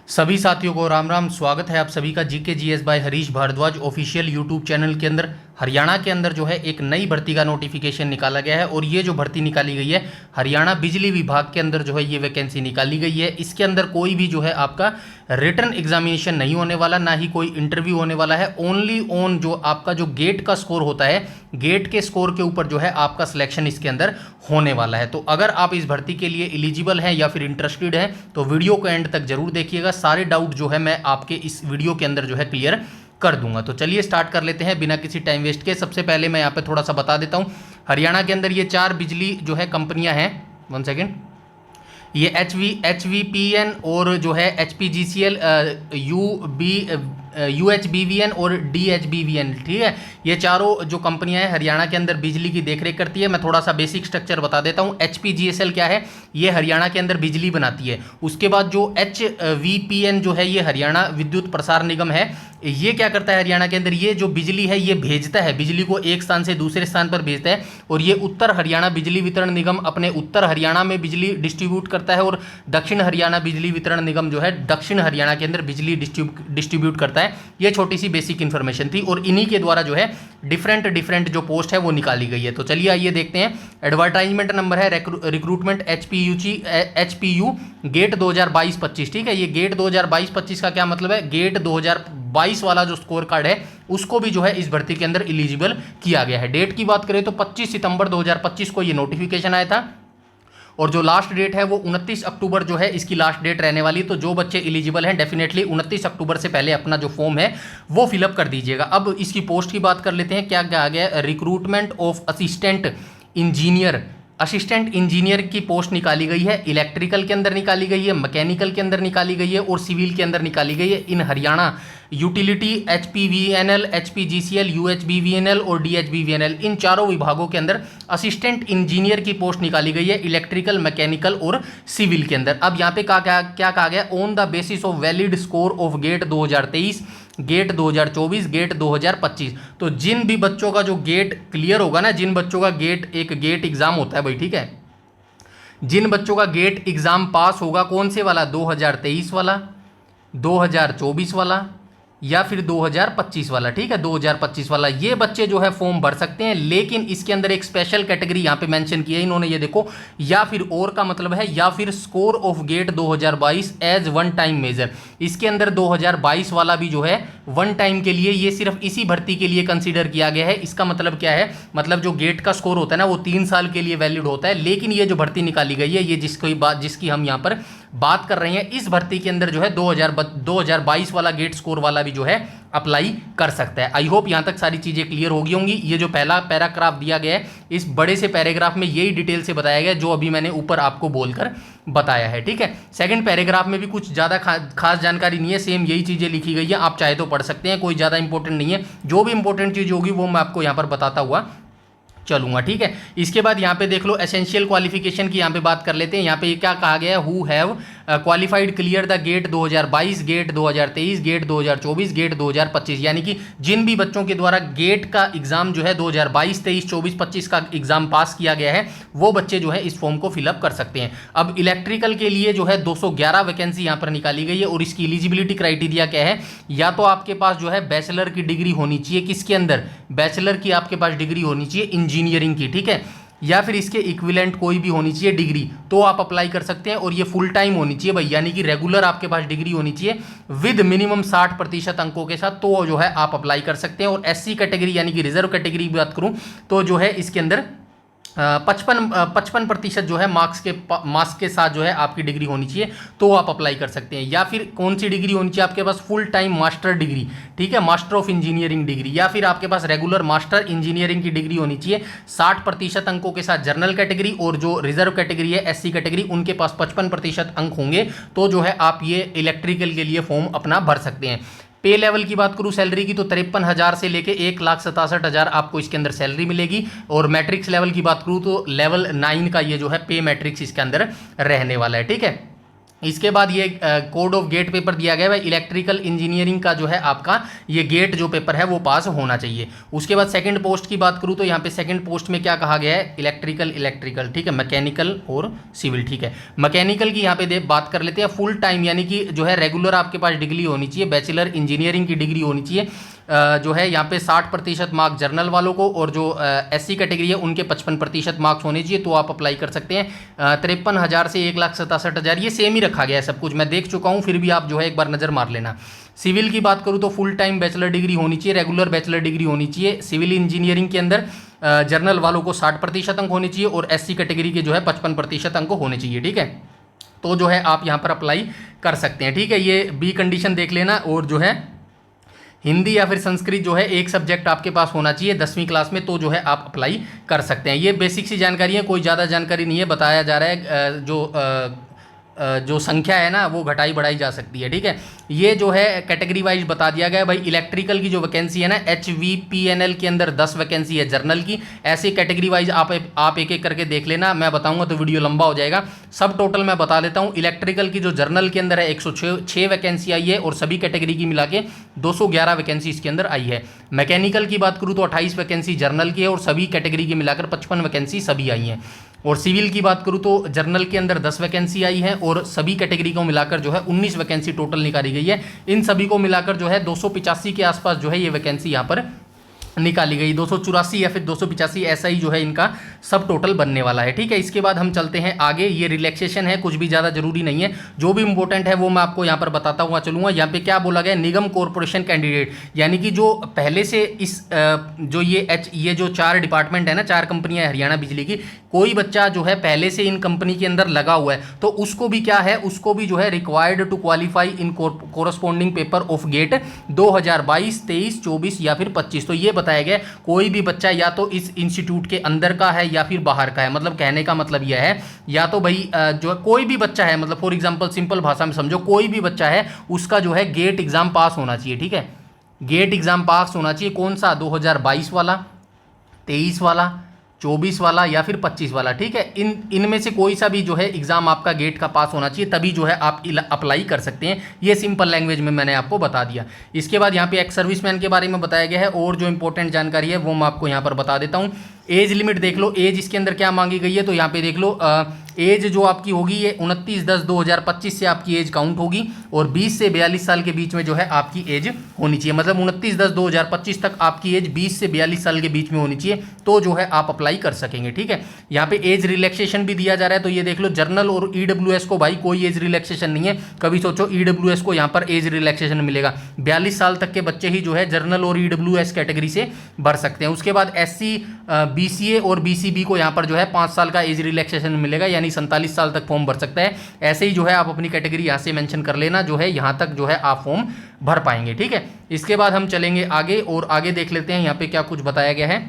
सभी साथियों को राम राम। स्वागत है आप सभी का GK GS by Harish Bhardwaj official YouTube channel के अंदर। हरियाणा के अंदर जो है एक नई भर्ती का नोटिफिकेशन निकाला गया है और ये जो भर्ती निकाली गई है हरियाणा बिजली विभाग के अंदर जो है ये वैकेंसी निकाली गई है। इसके अंदर कोई भी जो है आपका रिटन एग्जामिनेशन नहीं होने वाला, ना ही कोई इंटरव्यू होने वाला है। ओनली ऑन जो आपका जो गेट का स्कोर होता है, गेट के स्कोर के ऊपर जो है आपका सिलेक्शन इसके अंदर होने वाला है। तो अगर आप इस भर्ती के लिए एलिजिबल हैं या फिर इंटरेस्टेड हैं तो वीडियो को एंड तक जरूर देखिएगा। सारे डाउट जो है मैं आपके इस वीडियो के अंदर जो है क्लियर कर दूंगा। तो चलिए स्टार्ट कर लेते हैं बिना किसी टाइम वेस्ट के। सबसे पहले मैं यहाँ पे थोड़ा सा बता देता हूँ, हरियाणा के अंदर ये 4 बिजली जो है कंपनियां हैं। 1 सेकेंड, ये HVPN और जो है HPGCL, UHBVN और DHBVN, ठीक है। ये चारों जो कंपनियां हैं हरियाणा के अंदर बिजली की देखरेख करती है। मैं थोड़ा सा बेसिक स्ट्रक्चर बता देता हूं। HPGSL क्या है, ये हरियाणा के अंदर बिजली बनाती है। उसके बाद जो HVPN जो है ये हरियाणा विद्युत प्रसार निगम है। ये क्या करता है हरियाणा के अंदर, ये जो बिजली है ये भेजता है, बिजली को एक स्थान से दूसरे स्थान पर भेजता है। और ये उत्तर हरियाणा बिजली वितरण निगम अपने उत्तर हरियाणा में बिजली डिस्ट्रीब्यूट करता है और दक्षिण हरियाणा बिजली वितरण निगम जो है दक्षिण हरियाणा के अंदर बिजली डिस्ट्रीब्यूट करता है। ये छोटी सी बेसिक इन्फॉर्मेशन थी और इन्हीं के द्वारा जो है डिफरेंट जो पोस्ट है वो निकाली गई है। तो चलिए आइए देखते हैं। एडवर्टाइजमेंट नंबर है रिक्रूटमेंट HPU गेट 2022-25, ठीक है। ये गेट 2022-25 का क्या मतलब है, गेट 2022 वाला जो स्कोर कार्ड है उसको भी जो है इस भर्ती के अंदर एलिजिबल किया गया है। डेट की बात करें तो 25 सितंबर 2025 को ये नोटिफिकेशन आया था और जो लास्ट डेट है वो 29 अक्टूबर जो है इसकी लास्ट डेट रहने वाली। तो जो बच्चे एलिजिबल हैं डेफिनेटली 29 अक्टूबर से पहले अपना जो फॉर्म है वो फिलअप कर दीजिएगा। अब इसकी पोस्ट की बात कर लेते हैं। क्या क्या आ गया, रिक्रूटमेंट ऑफ असिस्टेंट इंजीनियर की पोस्ट निकाली गई है। इलेक्ट्रिकल के अंदर निकाली गई है, मैकेनिकल के अंदर निकाली गई है और सिविल के अंदर निकाली गई है। इन Haryana utility HPVNL, HPGCL, UHBVNL और DHBVNL, इन चारों विभागों के अंदर असिस्टेंट इंजीनियर की पोस्ट निकाली गई है, इलेक्ट्रिकल, मैकेनिकल और सिविल के अंदर। अब यहाँ पे क्या कहा गया, on the basis of valid score of GATE 2023, GATE 2024, GATE 2025। तो जिन भी बच्चों का जो गेट क्लियर होगा ना, जिन बच्चों का एक गेट एग्जाम होता है भाई, ठीक है, जिन बच्चों का गेट एग्जाम पास होगा, कौन से वाला, 2023 वाला, 2024 वाला या फिर 2025 वाला, ठीक है, 2025 वाला, ये बच्चे जो है फॉर्म भर सकते हैं। लेकिन इसके अंदर एक स्पेशल कैटेगरी यहाँ पे मेंशन की है इन्होंने, ये देखो, या फिर और का मतलब है या फिर score of GATE 2022 as one time measure. इसके अंदर 2022 वाला भी जो है वन टाइम के लिए, ये सिर्फ इसी भर्ती के लिए कंसीडर किया गया है। इसका मतलब क्या है, मतलब जो गेट का स्कोर होता है ना वो 3 साल के लिए वैलिड होता है। लेकिन ये जो भर्ती निकाली गई है, ये जिसकी हम यहाँ पर बात कर रहे हैं, इस भर्ती के अंदर जो है 2022 वाला गेट स्कोर वाला भी जो है अप्लाई कर सकता है। आई होप यहां तक सारी चीजें क्लियर होगी होंगी। ये जो पहला पैराग्राफ दिया गया है, इस बड़े से पैराग्राफ में यही डिटेल से बताया गया जो अभी मैंने ऊपर आपको बोलकर बताया है, ठीक है। सेकंड पैराग्राफ में भी कुछ ज्यादा खास जानकारी नहीं है, सेम यही चीजें लिखी गई है, आप चाहे तो पढ़ सकते हैं, कोई ज्यादा इंपॉर्टेंट नहीं है। जो भी इंपॉर्टेंट चीज होगी वो मैं आपको यहां पर बताता हुआ चलूंगा, ठीक है। इसके बाद यहाँ पे देख लो, एसेंशियल क्वालिफिकेशन की यहाँ पे बात कर लेते हैं। यहाँ पे क्या कहा गया है, who have qualified clear the GATE 2022, GATE 2023, GATE 2024, GATE 2025, यानी कि जिन भी बच्चों के द्वारा गेट का एग्जाम जो है 2022, 23, 24, 25 का एग्जाम पास किया गया है, वो बच्चे जो है इस फॉर्म को फिलअप कर सकते हैं। अब इलेक्ट्रिकल के लिए जो है 211 वैकेंसी यहाँ पर निकाली गई है और इसकी एलिजिबिलिटी क्राइटेरिया क्या है, या तो आपके पास जो है बैचलर की डिग्री होनी चाहिए, किसके अंदर, बैचलर की आपके पास डिग्री होनी चाहिए इंजीनियरिंग की, ठीक है, या फिर इसके इक्विवेलेंट कोई भी होनी चाहिए डिग्री, तो आप अप्लाई कर सकते हैं। और ये फुल टाइम होनी चाहिए भाई, यानी कि रेगुलर आपके पास डिग्री होनी चाहिए विद मिनिमम 60% अंकों के साथ, तो जो है आप अप्लाई कर सकते हैं। और SC कैटेगरी यानी कि रिजर्व कैटेगरी की बात करूं तो जो है इसके अंदर 55% जो है मार्क्स के साथ जो है आपकी डिग्री होनी चाहिए, तो आप अप्लाई कर सकते हैं। या फिर कौन सी डिग्री होनी चाहिए आपके पास, फुल टाइम मास्टर डिग्री, ठीक है, मास्टर ऑफ इंजीनियरिंग डिग्री, या फिर आपके पास रेगुलर मास्टर इंजीनियरिंग की डिग्री होनी चाहिए 60% अंकों के साथ जनरल कैटेगरी, और जो रिजर्व कैटेगरी है SC कैटेगरी उनके पास 55% अंक होंगे, तो जो है आप ये इलेक्ट्रिकल के लिए फॉर्म अपना भर सकते हैं। पे लेवल की बात करूं सैलरी की तो 53,000 से लेके 1,67,000 आपको इसके अंदर सैलरी मिलेगी। और मैट्रिक्स लेवल की बात करूं तो लेवल 9 का ये जो है पे मैट्रिक्स इसके अंदर रहने वाला है, ठीक है। इसके बाद ये कोड ऑफ गेट पेपर दिया गया है, इलेक्ट्रिकल इंजीनियरिंग का जो है आपका ये गेट जो पेपर है वो पास होना चाहिए। उसके बाद सेकंड पोस्ट की बात करूँ तो यहाँ पे सेकंड पोस्ट में क्या कहा गया है, इलेक्ट्रिकल, ठीक है, मैकेनिकल और सिविल, ठीक है। मैकेनिकल की यहाँ पे बात कर लेते हैं। फुल टाइम यानी कि जो है रेगुलर आपके पास डिग्री होनी चाहिए, बैचलर इंजीनियरिंग की डिग्री होनी चाहिए। जो है यहाँ पे 60% मार्क्स जर्नल वालों को, और जो एससी कैटेगरी है उनके 55% मार्क्स होने चाहिए, तो आप अप्लाई कर सकते हैं। 53,000 से 1,67,000 ये सेम ही रखा गया है सब कुछ, मैं देख चुका हूँ, फिर भी आप जो है एक बार नज़र मार लेना। सिविल की बात करूँ तो फुल टाइम बैचलर डिग्री होनी चाहिए, रेगुलर बैचलर डिग्री होनी चाहिए। सिविल इंजीनियरिंग के अंदर जर्नल वालों को 60% अंक होने चाहिए, और एससी कैटेगरी के जो है 55% अंक होने चाहिए, ठीक है। तो जो है आप यहाँ पर अप्लाई कर सकते हैं, ठीक है। ये बी कंडीशन देख लेना। और जो है हिंदी या फिर संस्कृत जो है एक सब्जेक्ट आपके पास होना चाहिए 10वीं क्लास में, तो जो है आप अप्लाई कर सकते हैं। ये बेसिक सी जानकारी है, कोई ज़्यादा जानकारी नहीं है, बताया जा रहा है। जो संख्या है ना वो घटाई बढ़ाई जा सकती है, ठीक है। ये जो है कैटेगरी वाइज बता दिया गया है भाई। इलेक्ट्रिकल की जो वैकेंसी है ना, HVPNL के अंदर 10 वैकेंसी है जर्नल की। ऐसे कैटेगरी वाइज आप एक एक करके देख लेना, मैं बताऊंगा तो वीडियो लंबा हो जाएगा। सब टोटल मैं बता देता हूँ। इलेक्ट्रिकल की जो जर्नल के अंदर है 106 वैकेंसी आई है, और सभी कैटेगरी की मिला के 211 वैकेंसी इसके अंदर आई है। मैकेनिकल की बात करूँ तो 28 वैकेंसी जर्नल की है, और सभी कैटेगरी की मिलाकर 55 वैकेंसी सभी आई हैं। और सिविल की बात करूँ तो जर्नल के अंदर 10 वैकेंसी आई है, और सभी कैटेगरी को मिलाकर जो है 19 वैकेंसी टोटल निकाली गई है। इन सभी को मिलाकर जो है 285 के आसपास जो है ये वैकेंसी यहाँ पर निकाली गई। 284 या फिर 285 ऐसा ही जो है इनका सब टोटल बनने वाला है, ठीक है। इसके बाद हम चलते हैं आगे। ये रिलैक्सेशन है, कुछ भी ज़्यादा जरूरी नहीं है, जो भी इंपॉर्टेंट है वो मैं आपको यहाँ पर बताता हुआ चलूँगा। यहाँ पे क्या बोला गया, निगम कॉरपोरेशन कैंडिडेट, यानी कि जो पहले से इस जो ये जो 4 डिपार्टमेंट है ना, 4 कंपनियाँ है हरियाणा बिजली की, कोई बच्चा जो है पहले से इन कंपनी के अंदर लगा हुआ है तो उसको भी क्या है, उसको भी जो है required to qualify in corresponding paper of GATE 2022, 23, 24 या फिर 25। तो ये बताया गया कोई भी बच्चा या तो इस इंस्टीट्यूट के अंदर का है या फिर बाहर का है। मतलब कहने का मतलब यह है, या तो भाई जो कोई भी बच्चा है, मतलब फॉर एग्जांपल सिंपल भाषा में समझो, कोई भी बच्चा है उसका जो है गेट एग्जाम पास होना चाहिए, ठीक है। गेट एग्जाम पास होना चाहिए, कौन सा, 2022 वाला, 23 वाला, 24 वाला या फिर 25 वाला, ठीक है। इनमें से कोई सा भी जो है एग्जाम आपका गेट का पास होना चाहिए, तभी जो है आप अप्लाई कर सकते हैं। ये सिंपल लैंग्वेज में मैंने आपको बता दिया। इसके बाद यहाँ पे एक्स सर्विसमैन के बारे में बताया गया है, और जो इंपॉर्टेंट जानकारी है वो मैं आपको यहाँ पर बता देता हूँ। एज लिमिट देख लो, एज इसके अंदर क्या मांगी गई है, तो यहाँ पे देख लो एज जो आपकी होगी ये 29/10/2025 से आपकी एज काउंट होगी, और 20 से 42 साल के बीच में जो है आपकी एज होनी चाहिए। मतलब 29/10/2025 तक आपकी एज 20 से 42 साल के बीच में होनी चाहिए, तो जो है आप अप्लाई कर सकेंगे, ठीक है। यहाँ पे एज रिलैक्सेशन भी दिया जा रहा है, तो ये देख लो जर्नल और EWS को भाई कोई एज रिलैक्सेशन नहीं है। कभी सोचो EWS को यहाँ पर एज रिलैक्सेशन मिलेगा, 42 साल तक के बच्चे ही जो है जर्नल और EWS कैटेगरी से भर सकते हैं। उसके बाद SC, BCA और BCB को यहाँ पर जो है 5 साल का एज रिलैक्सेशन मिलेगा, यानी 47 साल तक फॉर्म भर सकता है। ऐसे ही जो है आप अपनी कैटेगरी यहाँ से मेंशन कर लेना, जो है यहाँ तक जो है आप फॉर्म भर पाएंगे, ठीक है। इसके बाद हम चलेंगे आगे, और आगे देख लेते हैं यहाँ पे क्या कुछ बताया गया है।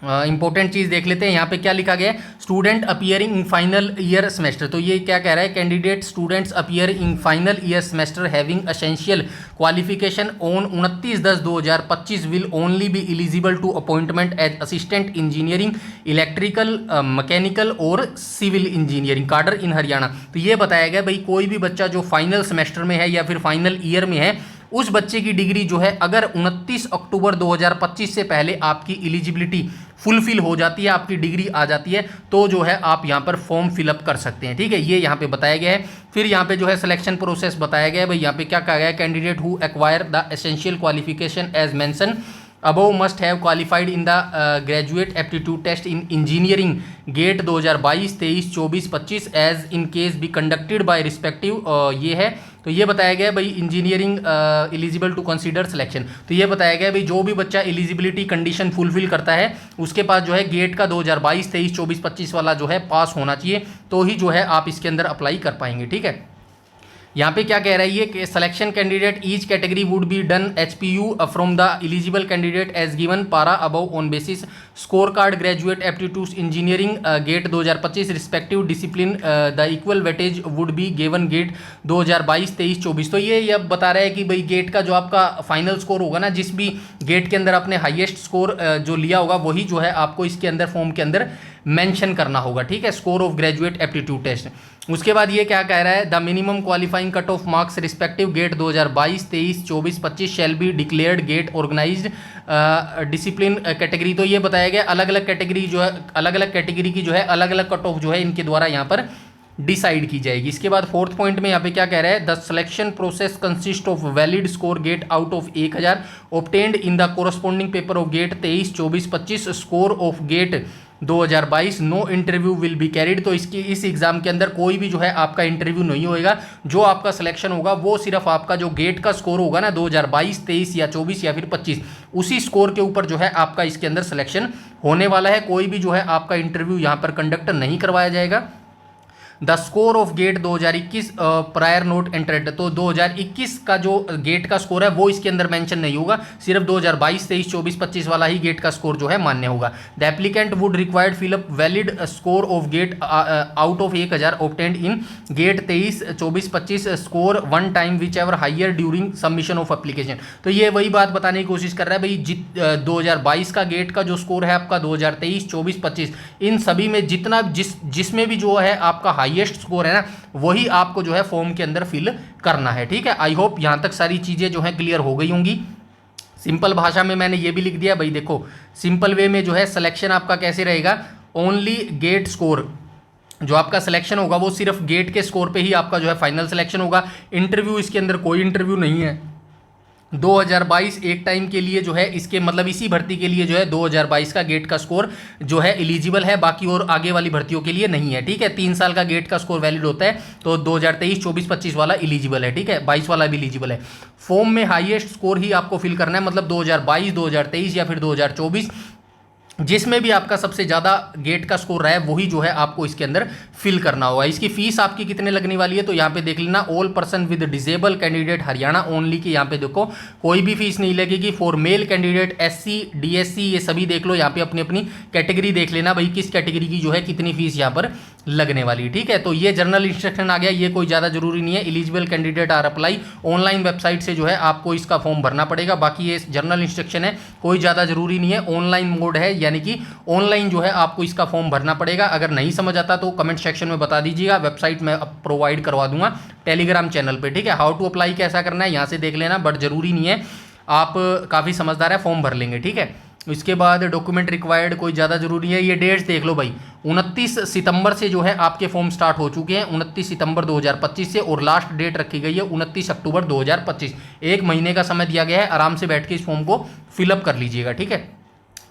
इंपॉर्टेंट चीज़ देख लेते हैं, यहाँ पे क्या लिखा गया है, student appearing in final year semester. तो ये क्या कह रहा है, candidate students appear in final year semester having essential qualification on 29/10/2025 will only be eligible to appointment as assistant engineering, electrical, mechanical और civil engineering cadre in Haryana. तो ये बताया गया भाई कोई भी बच्चा जो फाइनल सेमेस्टर में है या फिर फाइनल ईयर में है, उस बच्चे की डिग्री जो है अगर 29 अक्टूबर 2025 से पहले आपकी एलिजिबिलिटी फुलफिल हो जाती है, आपकी डिग्री आ जाती है, तो जो है आप यहाँ पर फॉर्म फिलअप कर सकते हैं, ठीक है। ये यहाँ पे बताया गया है। फिर यहाँ पे जो है सिलेक्शन प्रोसेस बताया गया है भाई। यहाँ पे क्या कहा गया है, candidate who acquire the essential qualification as mention above must have qualified in the graduate aptitude test in engineering gate 2022, 23, 24, 25 as in case be conducted by respective ये है। तो ये बताया गया है भाई engineering eligible to consider selection. तो ये बताया गया है भाई जो भी बच्चा एलिजिबिलिटी कंडीशन फुलफिल करता है उसके पास जो है गेट का 2022, 23, 24, 25 वाला जो है पास होना चाहिए, तो ही जो है आप इसके अंदर अप्लाई कर पाएंगे, ठीक है। यहाँ पे क्या कह रही है कि selection candidate each category would be done HPU from the eligible candidate as given para above on basis score card graduate aptitude engineering GATE 2025 respective discipline the equal weightage would be given GATE 2022, 23, 24। तो ये अब बता रहा है कि भाई gate का जो आपका फाइनल स्कोर होगा ना, जिस भी गेट के अंदर आपने हाईएस्ट स्कोर जो लिया होगा वही जो है आपको इसके अंदर फॉर्म के अंदर मेंशन करना होगा, ठीक है, score of graduate aptitude test. उसके बाद ये क्या कह रहा है, the minimum qualifying cut off marks respective GATE 2022, 23, 24, 25 shall be declared GATE organised discipline category. तो ये बताया गया अलग अलग कैटेगरी जो है, अलग अलग कैटेगरी की जो है अलग अलग कट ऑफ जो है इनके द्वारा यहाँ पर डिसाइड की जाएगी। इसके बाद फोर्थ पॉइंट में यहाँ पे क्या कह रहा है, the selection process consist of valid score GATE out of 1000 obtained in the corresponding paper of GATE 23, 24, 25 score of GATE 2022, no interview will be carried. तो इस एग्जाम के अंदर कोई भी जो है आपका इंटरव्यू नहीं होएगा, जो आपका सिलेक्शन होगा वो सिर्फ आपका जो गेट का स्कोर होगा ना 2022, 23 या 24 या फिर 25, उसी स्कोर के ऊपर जो है आपका इसके अंदर सिलेक्शन होने वाला है। कोई भी जो है आपका इंटरव्यू यहाँ पर कंडक्ट नहीं करवाया जाएगा। The score of GATE 2021 prior not entered. तो 2021 का जो गेट का स्कोर है वो इसके अंदर मेंशन नहीं होगा, सिर्फ 2022, 23, 24, 25 वाला ही गेट का स्कोर जो है मान्य होगा। The applicant would required fill up valid score of GATE out of 1000 obtained in GATE 23, 24, 25 score one time whichever higher during submission of application. तो ये वही बात बताने की कोशिश कर रहा है भाई, 2022 का गेट का जो स्कोर है आपका 2023, 24, 25 इन सभी में जितना जिसमें भी जो है आपका हाईएस्ट स्कोर है ना, वही आपको जो है फॉर्म के अंदर फिल करना है। ठीक है, आई होप यहां तक सारी चीजें जो है क्लियर हो गई होंगी। सिंपल भाषा में मैंने ये भी लिख दिया भाई, देखो सिंपल वे में जो है सिलेक्शन आपका कैसे रहेगा, ओनली गेट स्कोर जो आपका सिलेक्शन होगा वो सिर्फ गेट के स्कोर पे ही आपका जो है फाइनल सिलेक्शन होगा। इंटरव्यू इसके अंदर कोई इंटरव्यू नहीं है। 2022 एक टाइम के लिए जो है इसके मतलब इसी भर्ती के लिए जो है 2022 का गेट का स्कोर जो है एलिजिबल है, बाकी और आगे वाली भर्तियों के लिए नहीं है। ठीक है, 3 साल का गेट का स्कोर वैलिड होता है, तो 2023, 24, 25 वाला एलिजिबल है। ठीक है, 22 वाला भी एलिजिबल है। फॉर्म में हाईएस्ट स्कोर ही आपको फिल करना है, मतलब 2022, 2023 या फिर 2024 जिसमें भी आपका सबसे ज़्यादा गेट का स्कोर रहा है वही जो है आपको इसके अंदर फिल करना होगा। इसकी फीस आपकी कितने लगने वाली है, तो यहाँ पे देख लेना, all person with disable candidate Haryana only की यहाँ पे देखो कोई भी फीस नहीं लगेगी। For male candidate SC DSC ये सभी देख लो, यहाँ पे अपनी अपनी कैटेगरी देख लेना भाई किस कैटेगरी की जो है कितनी फीस यहाँ पर लगने वाली। ठीक है, तो ये जनरल इंस्ट्रक्शन आ गया, ये कोई ज़्यादा जरूरी नहीं है। Eligible candidate are apply, online website से जो है आपको इसका फॉर्म भरना पड़ेगा। बाकी ये जनरल इंस्ट्रक्शन है, कोई ज़्यादा जरूरी नहीं है, ऑनलाइन मोड है, यानी कि ऑनलाइन जो है आपको इसका फॉर्म भरना पड़ेगा। अगर नहीं समझ आता तो कमेंट सेक्शन में बता दीजिएगा, वेबसाइट में प्रोवाइड करवा दूंगा टेलीग्राम चैनल पे। ठीक है, हाउ टू अप्लाई कैसा करना है यहाँ से देख लेना, बट जरूरी नहीं है, आप काफ़ी समझदार है, फॉर्म भर लेंगे। ठीक है, इसके बाद डॉक्यूमेंट रिक्वायर्ड कोई ज़्यादा जरूरी है। ये डेट्स देख लो भाई, 29 सितंबर से जो है आपके फॉर्म स्टार्ट हो चुके हैं, 29 सितंबर 2025 से, और लास्ट डेट रखी गई है 29 अक्टूबर 2025। एक महीने का समय दिया गया है, आराम से बैठ के इस फॉर्म को फिलअप कर लीजिएगा। ठीक है,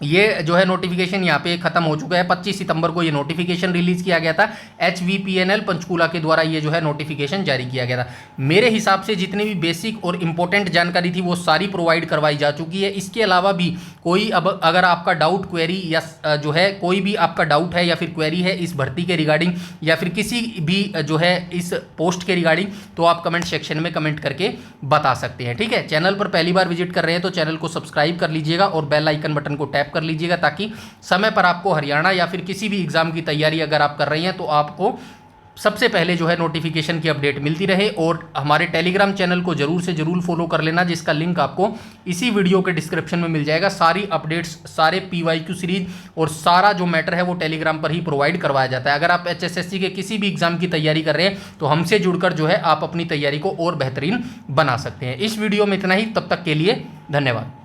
ये जो है नोटिफिकेशन यहाँ पे खत्म हो चुका है। 25 सितंबर को ये नोटिफिकेशन रिलीज किया गया था, HVPNL पंचकूला के द्वारा ये जो है नोटिफिकेशन जारी किया गया था। मेरे हिसाब से जितनी भी बेसिक और इंपॉर्टेंट जानकारी थी वो सारी प्रोवाइड करवाई जा चुकी है। इसके अलावा भी कोई अब अगर आपका डाउट क्वेरी या जो है कोई भी आपका डाउट है या फिर क्वेरी है इस भर्ती के रिगार्डिंग या फिर किसी भी जो है इस पोस्ट के रिगार्डिंग, तो आप कमेंट सेक्शन में कमेंट करके बता सकते हैं। ठीक है, चैनल पर पहली बार विजिट कर रहे हैं तो चैनल को सब्सक्राइब कर लीजिएगा और बेल आइकन बटन को टैप कर लीजिएगा, ताकि समय पर आपको हरियाणा या फिर किसी भी एग्जाम की तैयारी अगर आप कर रही हैं तो आपको सबसे पहले जो है नोटिफिकेशन की अपडेट मिलती रहे। और हमारे टेलीग्राम चैनल को जरूर से जरूर फॉलो कर लेना, जिसका लिंक आपको इसी वीडियो के डिस्क्रिप्शन में मिल जाएगा। सारी अपडेट्स, सारे PYQ सीरीज और सारा जो मैटर है वो टेलीग्राम पर ही प्रोवाइड करवाया जाता है। अगर आप HSSC के किसी भी एग्जाम की तैयारी कर रहे हैं तो हमसे जुड़कर जो है आप अपनी तैयारी को और बेहतरीन बना सकते हैं। इस वीडियो में इतना ही, तब तक के लिए धन्यवाद।